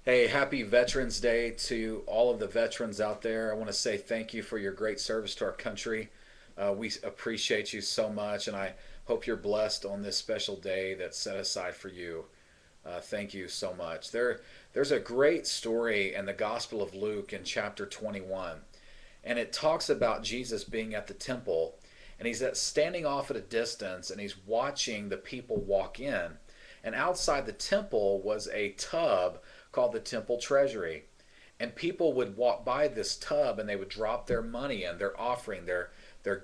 Hey, happy Veterans Day to all of the veterans out there. I want to say thank you for your great service to our country. We appreciate you so much, and I hope you're blessed on this special day that's set aside for you. Thank you so much. There's a great story in the Gospel of Luke in chapter 21, and it talks about Jesus being at the temple, and standing off at a distance, and he's watching the people walk in. And outside the temple was a tub called the temple treasury. And people would walk by this tub and they would drop their money in, their offering, their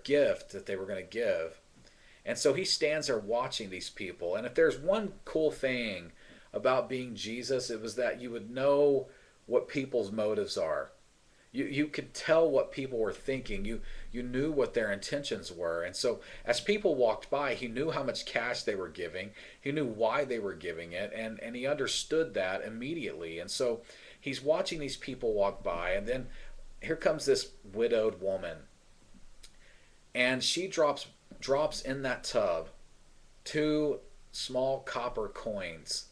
gift that they were going to give. And so he stands there watching these people. And if there's one cool thing about being Jesus, it was that you would know what people's motives are. You could tell what people were thinking. You knew what their intentions were. And so as people walked by, he knew how much cash they were giving. He knew why they were giving it, and he understood that immediately. And so he's watching these people walk by, and then here comes this widowed woman, and she drops in that tub two small copper coins,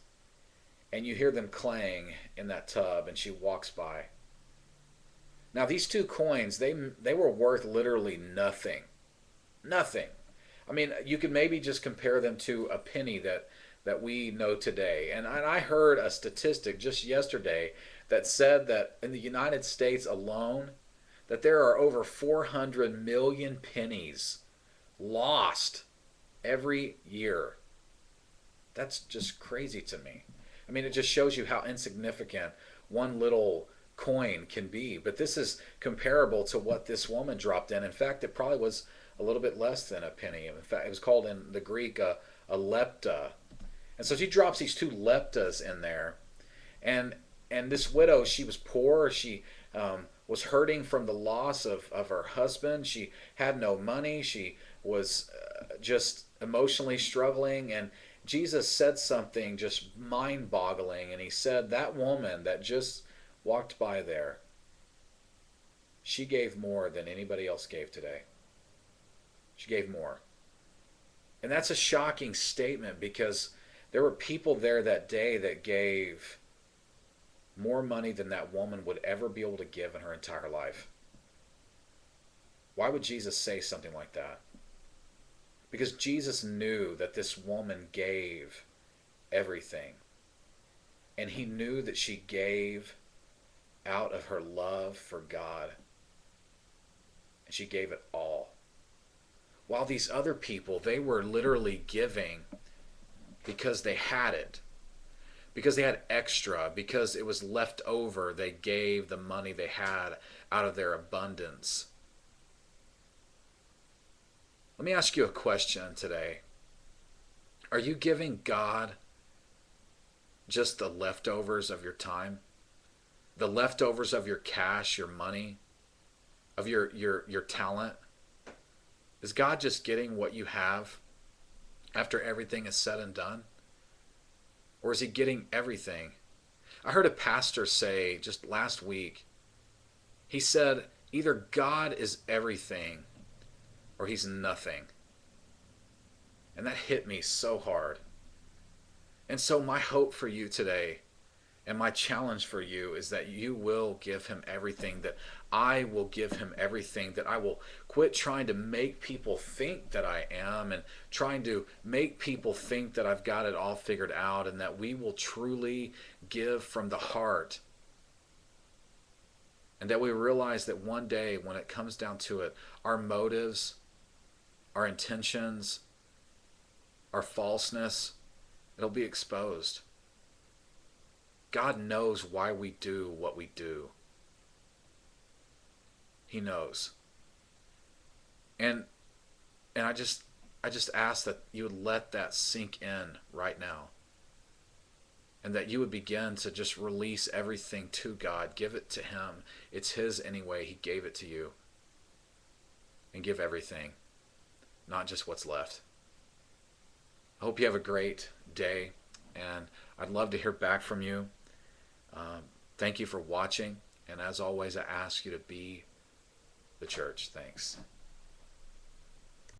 and you hear them clang in that tub, and she walks by. Now these two coins, they were worth literally nothing. Nothing. I mean, you could maybe just compare them to a penny that we know today. And I heard a statistic just yesterday that said that in the United States alone, that there are over 400 million pennies lost every year. That's just crazy to me. I mean, it just shows you how insignificant one little coin can be. But this is comparable to what this woman dropped in. In fact, it probably was a little bit less than a penny. In fact, it was called in the Greek a lepta. And so she drops these two leptas in there. And this widow, she was poor. She was hurting from the loss of her husband. She had no money. She was just emotionally struggling. And Jesus said something just mind boggling. And he said, that woman that just walked by there, she gave more than anybody else gave today. She gave more. And that's a shocking statement because there were people there that day that gave more money than that woman would ever be able to give in her entire life. Why would Jesus say something like that? Because Jesus knew that this woman gave everything. And he knew that she gave out of her love for God. And she gave it all. While these other people, they were literally giving because they had it. Because they had extra. Because it was left over. They gave the money they had out of their abundance. Let me ask you a question today. Are you giving God just the leftovers of your time? The leftovers of your cash, your money, of your talent? Is God just getting what you have after everything is said and done? Or is he getting everything? I heard a pastor say just last week, he said, either God is everything or he's nothing. And that hit me so hard. And so my hope for you today and my challenge for you is that you will give him everything, that I will give him everything, that I will quit trying to make people think that I am and trying to make people think that I've got it all figured out, and that we will truly give from the heart. And that we realize that one day when it comes down to it, our motives, our intentions, our falseness, it'll be exposed. God knows why we do what we do. He knows. And I just ask that you would let that sink in right now. And that you would begin to just release everything to God. Give it to him. It's his anyway. He gave it to you. And give everything, not just what's left. I hope you have a great day, and I'd love to hear back from you. Thank you for watching, and as always, I ask you to be the church. Thanks.